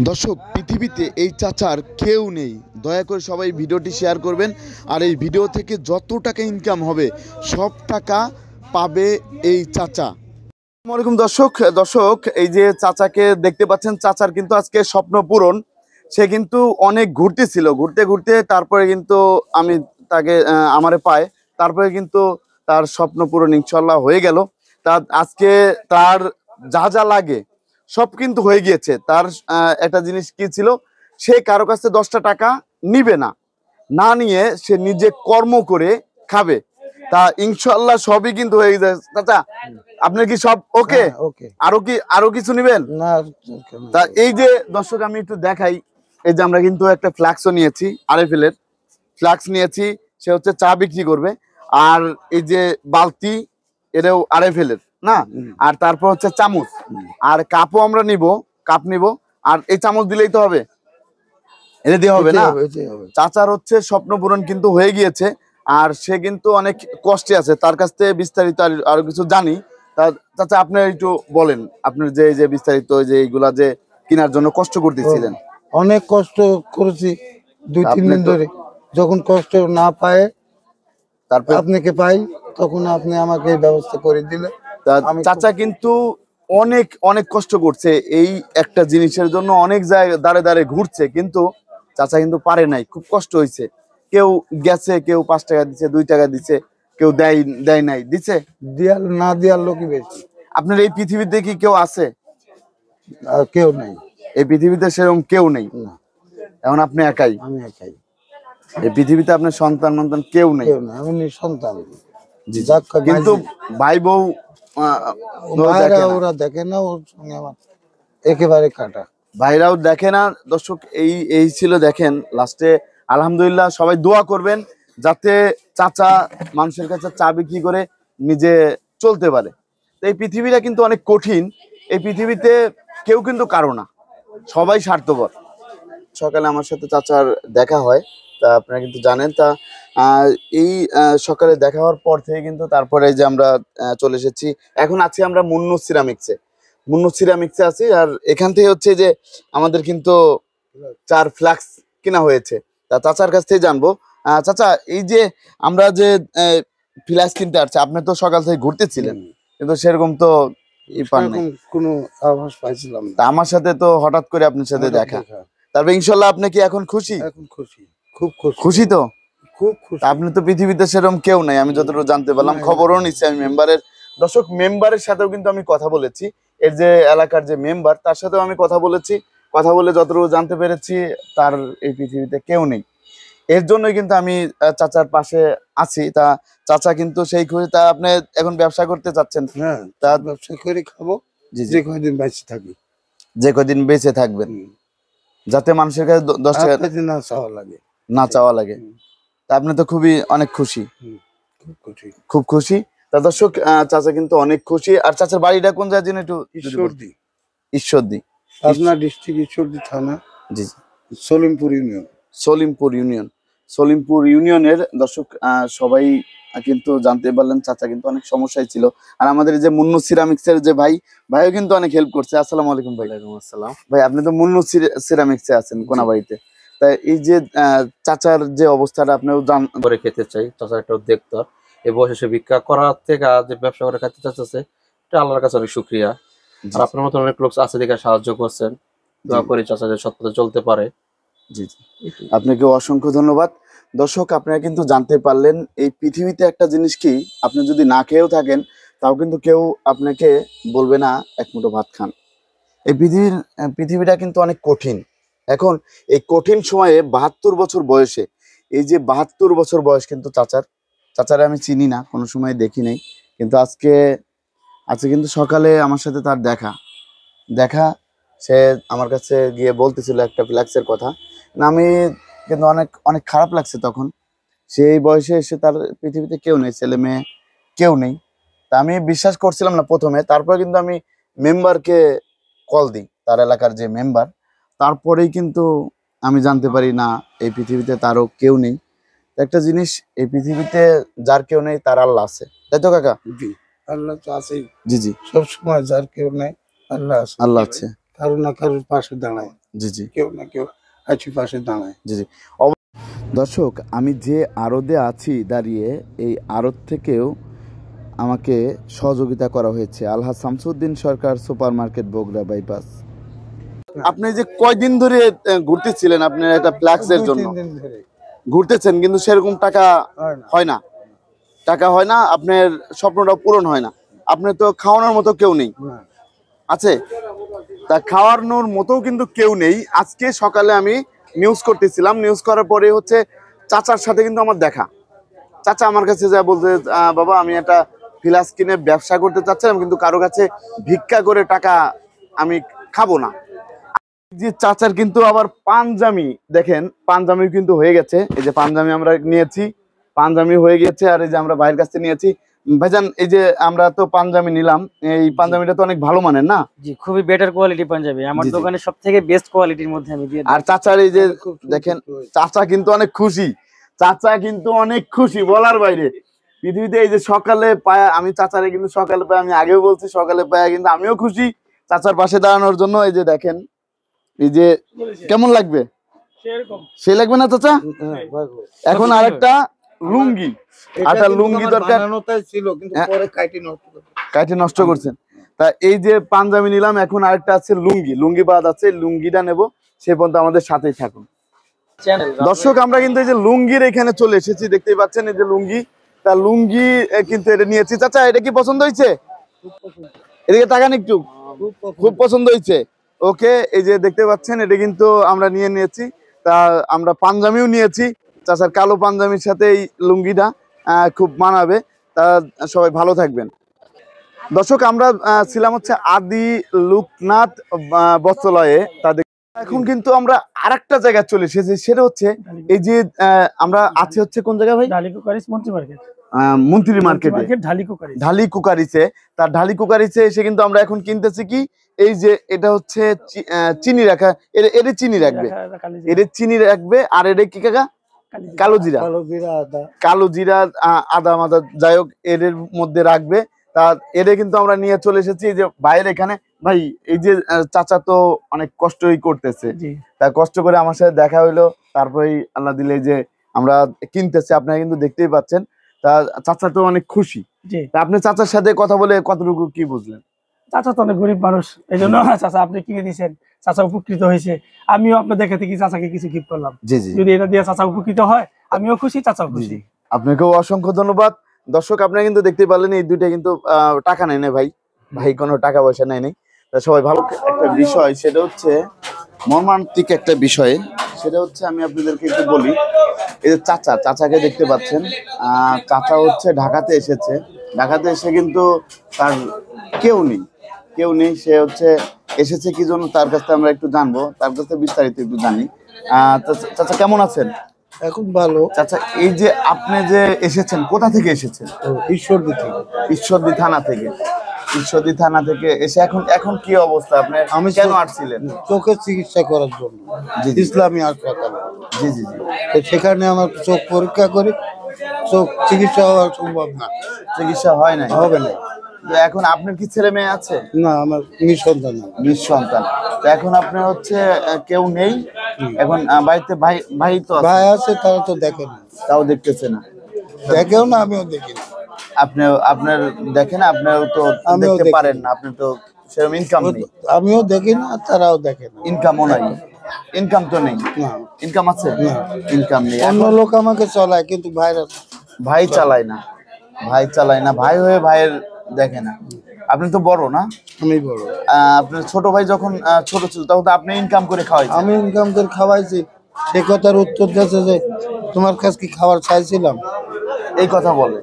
দর্শক, পৃথিবীতে এই চাচার কেউ নেই। দয়া করে সবাই ভিডিওটি শেয়ার করবেন। আর এই ভিডিও থেকে যত টাকা ইনকাম হবে সব টাকা পাবে এই চাচা। আসসালামু আলাইকুম দর্শক, এই যে চাচাকে দেখতে পাচ্ছেন, চাচার কিন্তু আজকে স্বপ্ন পূরণ। সে কিন্তু অনেক ঘুরতেছিল, ঘুরতে ঘুরতে তারপরে কিন্তু আমি তাকে আমারে পায়, তারপরে কিন্তু তার স্বপ্ন পূরণ ইনশাল্লাহ হয়ে গেল। তা আজকে তার যা যা লাগে সব কিন্তু হয়ে গিয়েছে। তার একটা জিনিস কি ছিল, সে কারো কাছে 10টা টাকা নিবে না, না নিয়ে সে নিজে কর্ম করে খাবে। তা ইনশাল্লাহ সবই কিন্তু হয়ে যায়। চাচা, আপনার কি সব ওকে? ওকে। আরো কিছু নিবেন না? তা এই যে দর্শক, আমি একটু দেখাই। এই যে আমরা কিন্তু একটা ফ্ল্যাক্সও নিয়েছি, RFL এর ফ্ল্যাক্স নিয়েছি। সে হচ্ছে চা বিক্রি করবে। আর এই যে বালতি, এটাও RFL এর না। আর তারপর হচ্ছে চামচ আর কাপও আমরা নিব, কাপ নিব। আর এই চামচ দিলেই তো হবে, এটা দিয়ে হবে না? চাচার হচ্ছে স্বপ্ন পূরণ কিন্তু হয়ে গিয়েছে। আর সে কিন্তু অনেক কষ্টে আছে, তার কাছ থেকে বিস্তারিত আরো কিছু জানি। তা চাচা, আপনি একটু বলেন, আপনার যে বিস্তারিত যে এইগুলা যে কেনার জন্য কষ্ট করতেছিলেন। অনেক কষ্ট করেছি 2-3 দিন ধরে। যখন কষ্ট না পায় তারপর আপনাকে পাই, তখন আপনি আমাকে ব্যবস্থা করে দিলে। চাচা কিন্তু অনেক অনেক কষ্ট করছে এই একটা জিনিসের জন্য, অনেক জায়গায় দাঁড়ে দাঁড়ে ঘুরছে, কিন্তু চাচা কিন্তু পারে নাই, খুব কষ্ট হয়েছে। কেউ গেছে, কেউ 5 টাকা দিচ্ছে, 2 টাকা দিচ্ছে, কেউ দেয় নাই, দিচ্ছে। দিয়াল না দিয়ার লোকই বেশি। আপনার এই পৃথিবীতে কি কেউ আছে? আর কেউ নেই এই পৃথিবীতে, সেরকম কেউ নেই। এখন আপনি একাই, আমি একাই এই পৃথিবীতে। আপনার সন্তান কেউ নেই। আমি নিঃসন্তান। কিন্তু ভাই বউ ওরা দেখে না, ওর সঙ্গে আমার একেবারে কাটা। ভাইরাও দেখে না। দর্শক, এই ছিল, দেখেন লাস্টে। আলহামদুলিল্লাহ, সবাই দোয়া করবেন যাতে চাচা মানুষের কাছে চা বিক্রি করে নিজে চলতে পারে। এই পৃথিবীটা কিন্তু অনেক কঠিন। এই পৃথিবীতে কেউ কিন্তু কারো না, সবাই স্বার্থপর। সকালে আমার সাথে চাচার দেখা হয়, তা আপনারা কিন্তু জানেন। তা এই সকালে দেখা হওয়ার পর থেকে কিন্তু তারপরে যে আমরা চলে এসেছি। এখন আছি আমরা মুন্নুস সিরামিক্সে আছি। আর এখান থেকে হচ্ছে যে আমাদের কিন্তু 4 ফ্ল্যাক্স কেনা হয়েছে। তা চাচার কাছ থেকে জানবো। চাচা, এই যে আমরা যে ফ্ল্যাক্স কিনতে আসছি, আপনি তো সকাল থেকে ঘুরতেছিলেন, কিন্তু সেরকম তো কোনো আভাস পাইছিলাম না। আমার সাথে তো হঠাৎ করে আপনার সাথে দেখা। তারপর ইনশাল্লাহ আপনি কি এখন খুশি? এখন খুশি, খুব খুশি। খুশি তো? খুব খুশি। আপনি তো পৃথিবীতে সেরকম কেউ নাই, আমি যতটুকু জানতে পারলাম। খবরও নিচ্ছি আমি মেম্বারের। দর্শক, মেম্বারের সাথেও কিন্তু আমি কথা বলেছি, এর যে এলাকার যে মেম্বার, তার সাথেও আমি কথা বলেছি। কথা বলে যতটুকু জানতে পেরেছি, তার এই পৃথিবীতে কেউ নেই। এর জন্যই কিন্তু আমি চাচার পাশে আছি। তা চাচা কিন্তু সেই খুশি। তা আপনি এখন ব্যবসা করতে চাচ্ছেন? হ্যাঁ, তা ব্যবসা করে খাবো, যে কয়দিন বেঁচে থাকি। যে কয়দিন বেঁচে থাকবেন, যাতে মানুষের কাছে 10 টাকা না চাওয়া লাগে। তা আপনি তো অনেক খুশি। খুব খুশি। তা দর্শক, চাচা কিন্তু অনেক খুশি। আর চাচার বাড়িটা কোন জায়গায়? একটু ঈশ্বরদী, পাবনা ডিস্ট্রিক্ট, ঈশ্বরদী থানা। জি, সলিমপুর ইউনিয়ন। সলিমপুর ইউনিয়নের দর্শক, সবাই কিন্তু জানতে পারলেন চাচা কিন্তু অনেক সমস্যায় ছিল। আর আমাদের যে মুন্নুস সিরামিক্সের যে ভাইও কিন্তু অনেক হেল্প করছে। আসসালামু আলাইকুম ভাই। ওয়ালাইকুম আসসালাম। ভাই, আপনি তো মুন্নুস সিরামিক্সে আছেন কোনাবাড়িতে। তাই এই যে চাচার যে অবস্থাটা, আপনিও করে খেতে চাই, চাচার একটা উদ্যোক্তা। এই বয়সে সে ভিক্ষা করার থেকে যে ব্যবসা করে খেতে চাচ্ছে, এটা আল্লাহর কাছে অনেক শুকরিয়া। আর আপনার মতো অনেক লোক আছে দেখে সাহায্য করছেন। দোয়া করি চাচা যে সৎ পথে চলতে পারে। জি জি, আপনাকে অসংখ্য ধন্যবাদ। দর্শক, আপনারা কিন্তু জানতে পারলেন এই পৃথিবীতে একটা জিনিস কি, আপনি যদি না খেয়েও থাকেন তাও কিন্তু কেউ আপনাকে বলবে না এক মুঠো ভাত খান। এই পৃথিবীটা কিন্তু অনেক কঠিন। এখন এই কঠিন সময়ে 72 বছর বয়সে, এই যে 72 বছর বয়স কিন্তু চাচারে আমি চিনি না, কোনো সময় দেখি নাই, কিন্তু আজকে কিন্তু সকালে আমার সাথে তার দেখা সে আমার কাছে গিয়ে বলতেছিল একটা ফ্ল্যাক্সের কথা। না, আমি কিন্তু অনেক অনেক খারাপ লাগছে তখন। সেই বয়সে এসে তার পৃথিবীতে কেউ নেই, ছেলে মেয়ে কেউ নেই। তা আমি বিশ্বাস করছিলাম না প্রথমে। তারপরে কিন্তু আমি মেম্বারকে কল দিই, তার এলাকার যে মেম্বার। তারপরেই কিন্তু আমি জানতে পারি না, এই পৃথিবীতে তারও কেউ নেই। একটা জিনিস, এই পৃথিবীতে যার কেউ নেই তার আল্লাহ আছে, তাই তো কাকা? জি, আল্লাহ তো আছেই। জি জি, সব সময় যার কেউ নেই, আল্লাহ আছে। আল্লাহ আছে। কারো না কারোর পাশে দাঁড়ায়, জি জি কেউ না কেউ আছে পাশে দাঁড়ায়। জি জি। দর্শক, আমি যে আড়তে আছি দাঁড়িয়ে, এই আড়ত থেকেও আমাকে সহযোগিতা করা হয়েছে আলহাজ শামসুদ্দিন সরকার সুপার মার্কেট বগুড়া বাইপাস। আপনি যে কয়দিন ধরে ঘুরতেছিলেন আপনার একটা ফ্ল্যাক্সের জন্য? 2-3 দিন ধরে ঘুরতেছেন কিন্তু সেরকম টাকা হয় না। হয় না, টাকা হয় না, আপনার স্বপ্নটা পূরণ হয় না। আপনার তো খাওয়ানোর মতো কেউ নেই, না। আছে তা খাওয়ানোর মতো কিন্তু কেউ নেই। আজকে সকালে আমি নিউজ করতেছিলাম, নিউজ করার পরে হচ্ছে চাচার সাথে কিন্তু আমার দেখা। চাচা আমার কাছে যা বলতে, বাবা আমি একটা ফ্ল্যাক্স কিনে ব্যবসা করতে চাচ্ছিলাম, কিন্তু কারো কাছে ভিক্ষা করে টাকা আমি খাবো না। যে চাচার কিন্তু আবার পাঞ্জামি দেখেন, পাঞ্জামি কিন্তু হয়ে গেছে। এই যে পাঞ্জামি আমরা নিয়েছি, পাঞ্জামি হয়ে গেছে। আর এই যে আমরা ভাইয়ের কাছ থেকে নিয়েছি। ভাইজান, এই যে আমরা তো পাঞ্জামি নিলাম, এই পাঞ্জামিটা তো অনেক ভালো মানের না? জি, খুবই বেটার কোয়ালিটি পাঞ্জাবি আমার জি, জি। দোকানে সবথেকে বেস্ট কোয়ালিটির মধ্যে আমি দিয়ে দিই। আর চাচার এই যে দেখেন, চাচা কিন্তু অনেক খুশি, চাচা কিন্তু অনেক খুশি বলার বাইরে। পৃথিবীতে এই যে সকালে পায়া, আমি চাচারে কিন্তু সকালে পায়া, আমি আগেও বলছি সকালে পায়া কিন্তু আমিও খুশি চাচার পাশে দাঁড়ানোর জন্য। এই যে দেখেন, এই যে কেমন লাগবে, সে লাগবে না চাচা? হ্যাঁ, ভাই, ভাই। এখন আরেকটা লুঙ্গি, এটা একটা কিন্তু লুঙ্গি আমার দরকার, বানানোটাই ছিল, কিন্তু হ্যাঁ। পরে কাটি নষ্ট করে। কাটে নষ্ট করছেন। তা এই যে পাঞ্জাবি নিলাম, এখন আরেকটা আছে লুঙ্গি, লুঙ্গি বাদ আছে, লুঙ্গিটা নেব। সে পর্যন্ত আমাদের সাথেই থাকুন। দর্শক, আমরা কিন্তু এই যে লুঙ্গির এখানে চলে এসেছি, দেখতেই পাচ্ছেন এই যে লুঙ্গি। তা লুঙ্গি কিন্তু এটা নিয়েছি। চাচা, এটা কি পছন্দ হয়েছে? এদিকে তাকান একটু, খুব পছন্দ হয়েছে। ওকে, এই যে দেখতে পাচ্ছেন এটা কিন্তু আমরা নিয়ে নিয়েছি। তা আমরা পাঞ্জাবিও নিয়েছি, চাচার কালো পাঞ্জাবির সাথে এই লুঙ্গিটা খুব মানাবে। তা সবাই ভালো থাকবেন। দর্শক, আমরা ছিলাম হচ্ছে আদি লোকনাথ বস্ত্রালয়ে। তাদের এখন কিন্তু আমরা আরেকটা জায়গায় চলে এসেছি, সেটা হচ্ছে এই যে আমরা আছি হচ্ছে কোন জায়গায় ভাই? ঢালি কুকারিস মন্ত্রী মার্কেট, মন্ত্রী মার্কেটে, ঢালি কুকারিস, ঢালি কুকারিসে। তার ঢালি কুকারিসে এসে কিন্তু আমরা এখন কিনতেছি কি, এই যে এটা হচ্ছে চিনি রাখা, এটা চিনি রাখবে, এটা চিনি রাখবে। আর এটা কি কাকা? কালো জিরা, কালো জিরা, আদা। কালো জিরা, আদা মাদা, যাই হোক এর মধ্যে রাখবে। তা এটা কিন্তু আমরা নিয়ে চলে এসেছি এই যে ভাইয়ের এখানে। ভাই, এই যে চাচা তো অনেক কষ্টই করতেছে, তা কষ্ট করে আমার সাথে দেখা হইলো, তারপরেই আল্লাহ দিলে যে আমরা কিনতেছি, আপনারা কিন্তু দেখতেই পাচ্ছেন। তা চাচা তো অনেক খুশি। তা আপনি চাচার সাথে কথা বলে কতটুকু কি বুঝলেন? চাচা তো অনেক গরিব মানুষ, এই জন্য চাচা আপনি কিনে দিয়েছেন, চাচা উপকৃত হয়েছে। আমিও আপনার দেখে থেকে চাচাকে কিছু গিফট করলাম। জি জি, যদি এটা দিয়ে চাচা উপকৃত হয়, আমিও খুশি, চাচাও জি খুশি। জি। আপনাকেও অসংখ্য ধন্যবাদ। দর্শক, আপনারা কিন্তু দেখতে পারলেন এই দুইটা কিন্তু টাকা নেই না ভাই, ভাই কোনো টাকা পয়সা নেয়নি। তা সবাই ভালো। একটা বিষয়, সেটা হচ্ছে মর্মান্তিক একটা বিষয়, সেটা হচ্ছে আমি আপনাদেরকে একটু বলি। এই যে চাচাকে দেখতে পাচ্ছেন, চাচা হচ্ছে ঢাকাতে এসেছে। ঢাকাতে এসে কিন্তু তার কেউ নেই, কেউ নেই। সে হচ্ছে এসেছে কি জন্য, তার কাছ থেকে আমরা একটু জানবো, তার কাছ থেকে বিস্তারিত একটু জানি। চাচা কেমন আছেন? এখন ভালো। চাচা, এই যে আপনি যে এসেছেন, কোথা থেকে এসেছেন? ঈশ্বরদী থেকে। ঈশ্বরদী থানা থেকে, ঈশ্বরদী থানা থেকে এসে এখন কি অবস্থা? আপনি আমি কেন আসছিলেন? চোখের চিকিৎসা করার জন্য জি জি, ইসলামী হাসপাতালে। জি জি জি। তো সেখানে আমার চোখ পরীক্ষা করে চোখ চিকিৎসা হওয়া সম্ভব না, চিকিৎসা হয় নাই, হবে না। তো এখন আপনার কি ছেলে মেয়ে আছে? না, আমার নিঃসন্তান। নিঃসন্তান। তো এখন আপনার হচ্ছে কেউ নেই এখন বাড়িতে? ভাই তো আছে, ভাই আছে, তারা তো দেখে না, তাও দেখতেছে না, দেখেও না, আমিও দেখি না। আপনার দেখেন, আপনিও তো আমিও দেখতে দেখি পারেন না, আপনি তো সেরকম ইনকাম নেই, আমিও দেখি না, তারাও দেখে না। ইনকামও নাই, ইনকাম তো নেই। না, ইনকাম আছে? ইনকাম নেই। অন্য লোক আমাকে চলায়, কিন্তু ভাইরা ভাই চালায় না, ভাই চালায় না, ভাই হয়ে ভাইয়ের দেখে না। আপনি তো বড় না? আমি বড়। আপনার ছোট ভাই যখন ছোট ছিল তখন তো আপনি ইনকাম করে খাওয়াইছেন। আমি ইনকাম করে খাওয়াইছি, সে কথার উত্তর দিয়েছে যে তোমার কাছে কি খাবার চাইছিলাম, এই কথা বলে।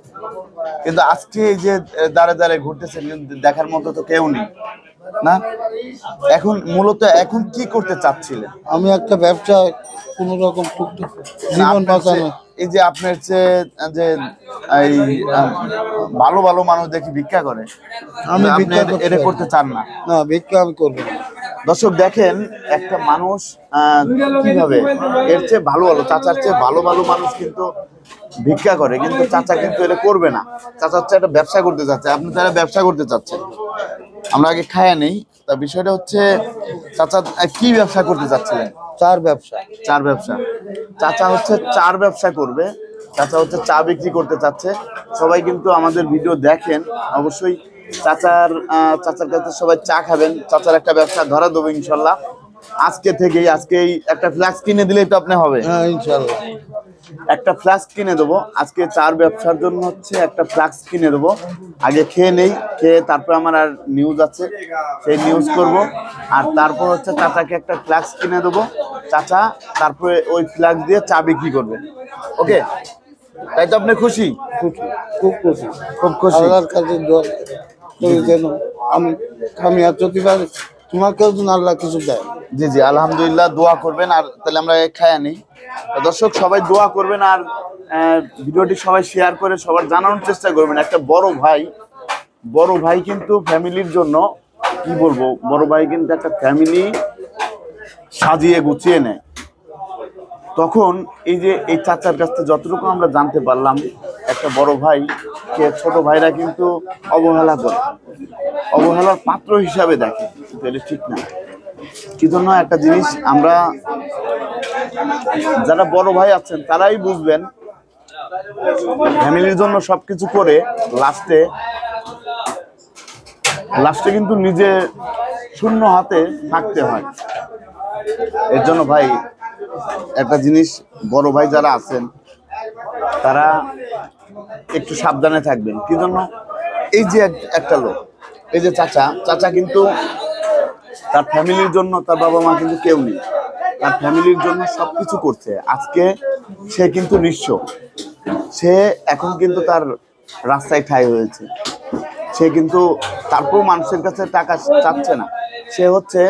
কিন্তু আজকে এই যে দাঁড়ে দাঁড়ে ঘুরতেছেন, কিন্তু দেখার মতো তো কেউ নেই না। এখন মূলত এখন কি করতে চাচ্ছিলেন? আমি একটা ব্যবসা কোন রকম জীবন আপনার বাঁচানো। এই যে আপনার যে এই ভালো ভালো মানুষ দেখি ভিক্ষা করে, আমি আপনি ভিক্ষা করতে এটা পারি করতে চান না। না, ভিক্ষা আমি করবো না। দর্শক দেখেন, একটা মানুষ কিভাবে এর চেয়ে ভালো ভালো, চাচার চেয়ে ভালো ভালো মানুষ কিন্তু ভিক্ষা করে, কিন্তু চাচা কিন্তু এটা করবে না। চাচা হচ্ছে একটা ব্যবসা করতে চাচ্ছে, আপনি তারা ব্যবসা করতে চাচ্ছেন। আমরা আগে খায়া নেই। তা বিষয়টা হচ্ছে চাচা কি ব্যবসা করতে চাচ্ছিলেন? চার ব্যবসা। চার ব্যবসা। চাচা হচ্ছে চার ব্যবসা করবে। চাচা হচ্ছে চা বিক্রি করতে চাচ্ছে। সবাই কিন্তু আমাদের ভিডিও দেখেন, অবশ্যই চাচার কাছে সবাই চা খাবেন। চাচার একটা ব্যবসা ধরা দেবো ইনশাল্লাহ। আজকেই একটা ফ্লাক্স কিনে দিলেই তো আপনি হবে। হ্যাঁ ইনশাল্লাহ। একটা ফ্লাক্স কিনে দেবো আজকে, চার ব্যবসার জন্য হচ্ছে একটা ফ্লাক্স কিনে দেবো। আগে খেয়ে নেই, খেয়ে তারপর আমার আর নিউজ আছে, সেই নিউজ করব। আর তারপর হচ্ছে চাচাকে একটা ফ্লাক্স কিনে দেবো। চাচা তারপরে ওই ফ্লাক্স দিয়ে চা বিক্রি করবে। ওকে, তাই তো আপনি খুশি? খুব খুশি। খুব খুশি। আল্লাহর কাছে দোয়া করি যেন আমি কামিয়াব হতে পারি, তোমাকেও যেন আল্লাহ কিছু দেয়। জি জি, আলহামদুলিল্লাহ, দোয়া করবেন। আর তাহলে আমরা খায়া নেই। দর্শক সবাই দোয়া করবেন, আর ভিডিওটি সবাই শেয়ার করে সবার জানানোর চেষ্টা করবেন। একটা বড় ভাই কিন্তু ফ্যামিলির জন্য, কি বলবো, বড় ভাই কিন্তু একটা ফ্যামিলি সাজিয়ে গুছিয়ে নেয়। তখন এই যে এই চাচার কাছ থেকে যতটুকু আমরা জানতে পারলাম, একটা বড় ভাইকে ছোট ভাইরা কিন্তু অবহেলা করে, অবহেলার পাত্র হিসাবে দেখে। কিন্তু এটা ঠিক না। কি জন্য একটা জিনিস আমরা, যারা বড় ভাই আছেন তারাই বুঝবেন, ফ্যামিলির জন্য সবকিছু করে লাস্টে কিন্তু নিজে শূন্য হাতে থাকতে হয়। এর জন্য ভাই একটা জিনিস, বড় ভাই যারা আছেন তারা একটু সাবধানে থাকবেন। কি জন্য? এই যে একটা লোক, এই যে চাচা কিন্তু তার ফ্যামিলির জন্য, তার বাবা মা কিন্তু কেউ নেই, তার ফ্যামিলির জন্য সবকিছু করছে। আজকে সে কিন্তু নিঃস্ব, সে এখন কিন্তু তার রাস্তায় ঠাঁই হয়েছে। সে কিন্তু তারপর মানুষের কাছে টাকা চাচ্ছে না, সে হচ্ছে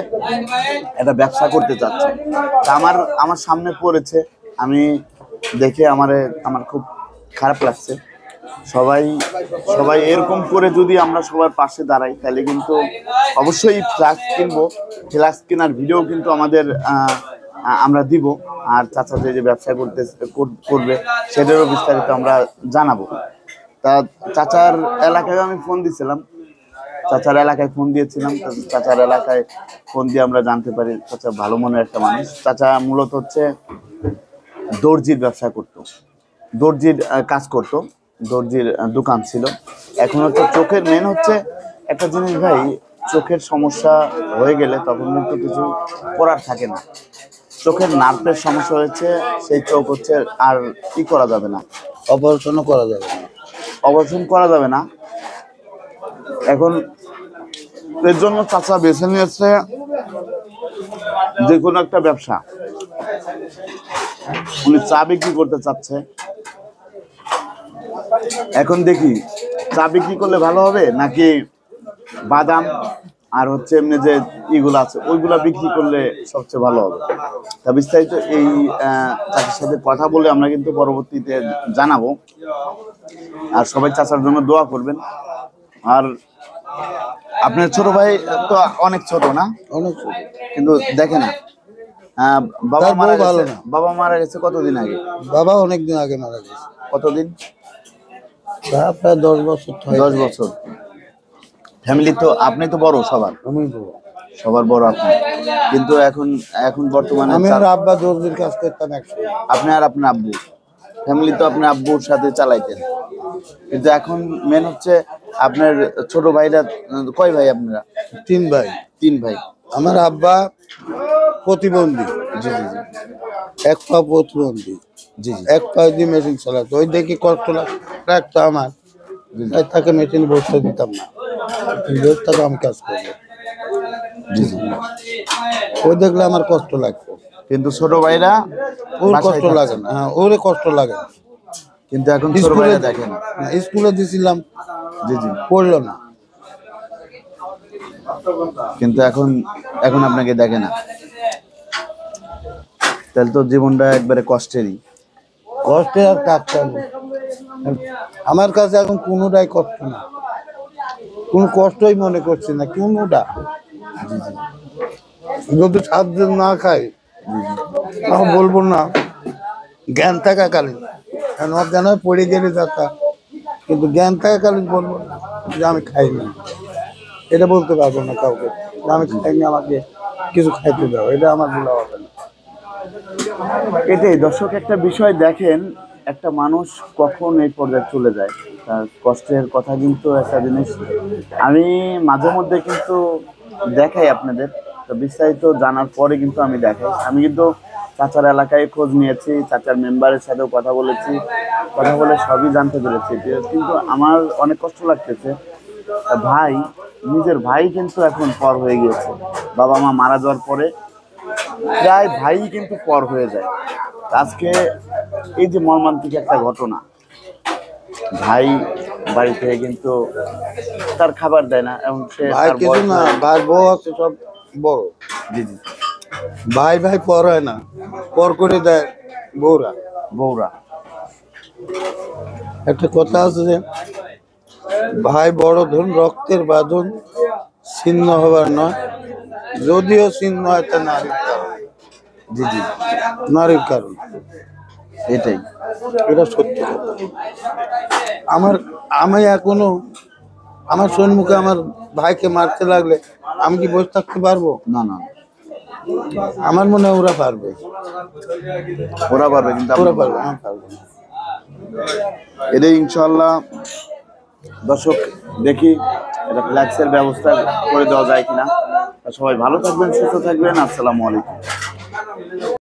একটা ব্যবসা করতে চাচ্ছে। তা আমার সামনে পড়েছে, আমি দেখে আমার খুব খারাপ লাগছে। সবাই এরকম করে যদি আমরা সবার পাশে দাঁড়াই, তাহলে কিন্তু অবশ্যই ফ্ল্যাক্স কিনবো। ফ্ল্যাক্স কেনার ভিডিও কিন্তু আমরা দিব। আর চাচা যে ব্যবসা করবে সেটারও বিস্তারিত আমরা জানাবো। তা চাচার এলাকায় আমি ফোন দিয়েছিলাম, চাচার এলাকায় ফোন দিয়ে আমরা জানতে পারি চাচা ভালো মনের একটা মানুষ। চাচা মূলত হচ্ছে দর্জির ব্যবসা করতো, দর্জির কাজ করতো, দর্জির দোকান ছিল। এখন হচ্ছে চোখের মেন হচ্ছে একটা জিনিস ভাই, চোখের সমস্যা হয়ে গেলে তখন কিন্তু কিছু করার থাকে না। চোখের নার্ভের সমস্যা হয়েছে, সেই চোখ হচ্ছে আর কি করা যাবে না, অপারেশনও করা যাবে না, অপারেশন করা যাবে না। এখন এর জন্য চাচা বেছে নিয়েছে যে কোনো একটা ব্যবসা। উনি চা বিক্রি করতে চাচ্ছে। এখন দেখি চা বিক্রি করলে ভালো হবে, নাকি বাদাম আর হচ্ছে এমনি যে ইগুলো আছে ওইগুলা বিক্রি করলে সবচেয়ে ভালো হবে। তা বিস্তারিত এই চাচার সাথে কথা বলে আমরা কিন্তু পরবর্তীতে জানাবো। আর সবাই চাচার জন্য দোয়া করবেন। আর আপনার ছোট ভাই তো অনেক ছোট না? অনেক ছোট। কিন্তু দেখে না, বাবা মারা গেছে কতদিন আগে? বাবা অনেকদিন আগে মারা গেছে। কতদিন? প্রায় 10 বছর। 10 বছর। ফ্যামিলি তো আপনি তো বড় সবার বড় আপনি, কিন্তু এখন বর্তমানে আমি আর আব্বা দর্জির কাজ করতাম একসাথে। আপনি আর আপনার আব্বু, ফ্যামিলি তো আপনি আব্বুর সাথে চালাইতেন। কিন্তু এখন মেন হচ্ছে আপনার ছোট ভাইরা, কয় ভাই আপনারা? 3 ভাই। 3 ভাই। আমার আব্বা প্রতিবন্ধী। জি জি জি। এক পা প্রতিবন্ধী। জি জি। এক পা দিয়ে মেশিন চালাতো, ওই দেখি কষ্ট লাগতো আমার, তাই তাকে মেশিন বসতে দিতাম না, তাকে আমি কাজ করবো। জি জি। ওই দেখলে আমার কষ্ট লাগতো, কিন্তু ছোট ভাইরা ওর কষ্ট লাগে না। হ্যাঁ, ওরে কষ্ট লাগে না। কিন্তু এখন ছোট ভাইরা দেখেন, স্কুলে দিছিলাম, জি জি, পড়লো না। কিন্তু এখন আপনাকে দেখে না। তাহলে তো জীবনটা একবারে কষ্টেরই। কষ্টে আর কাটতে আমার কাছে এখন কোনোটাই কষ্ট না, কোনো কষ্টই মনে করছি না কোনোটা। যদি 7 দিন না খাই তাও বলবো না জ্ঞান থাকাকালীন, কারণ অজ্ঞান হয়ে পড়ে গেলে যাতা, কিন্তু জ্ঞান থাকাকালীন বলবো না যে আমি খাই না। এটা বলতে পারবো না কাউকে যে আমি খাইনি, আমাকে কিছু খাইতে দাও, এটা আমার বলা হবে না। এটাই দর্শক, একটা বিষয় দেখেন, একটা মানুষ কখন এই পর্যায়ে চলে যায়, তার কষ্টের কথা কিন্তু একটা জিনিস আমি মাঝে মধ্যে কিন্তু দেখাই আপনাদের, তো বিস্তারিত জানার পরে কিন্তু আমি দেখাই। আমি কিন্তু চাচার এলাকায় খোঁজ নিয়েছি, চাচার মেম্বারের সাথেও কথা বলেছি, কথা বলে সবই জানতে পেরেছি, কিন্তু আমার অনেক কষ্ট লাগতেছে। ভাই, নিজের ভাই কিন্তু এখন পর হয়ে গিয়েছে, বাবা মা মারা যাওয়ার পরে প্রায় ভাই কিন্তু পর হয়ে যায়। আজকে এই যে মর্মান্তিক একটা ঘটনা, ভাই বাড়ি থেকে কিন্তু তার খাবার দেয় না, এবং সে ভাই তার কিছু বয়স না, ভাই বউ আছে সব বড়, জি জি, ভাই ভাই পর হয় না, পর করে দেয় বউরা। বউরা। একটা কথা আছে যে ভাই বড় ধন রক্তের বাঁধন ছিন্ন হবার নয়, যদিও ছিন্ন হয় তা নারীর কারণ। জি জি, নারীর কারণ, এটাই। এটা সত্যি কথা। আমি এখনো আমার সম্মুখে আমার ভাইকে মারতে লাগলে আমি কি বসে থাকতে পারবো? না না, আমার মনে হয় ওরা পারবে, ওরা পারবে কিন্তু ওরা আমরা পারবে, পারবো না। আমি পারবো না। এটাই ইনশাল্লাহ। দর্শক, দেখি এটা ফ্ল্যাক্সের ব্যবস্থা করে দেওয়া যায় কিনা। সবাই ভালো থাকবেন, সুস্থ থাকবেন। আসসালামু আলাইকুম।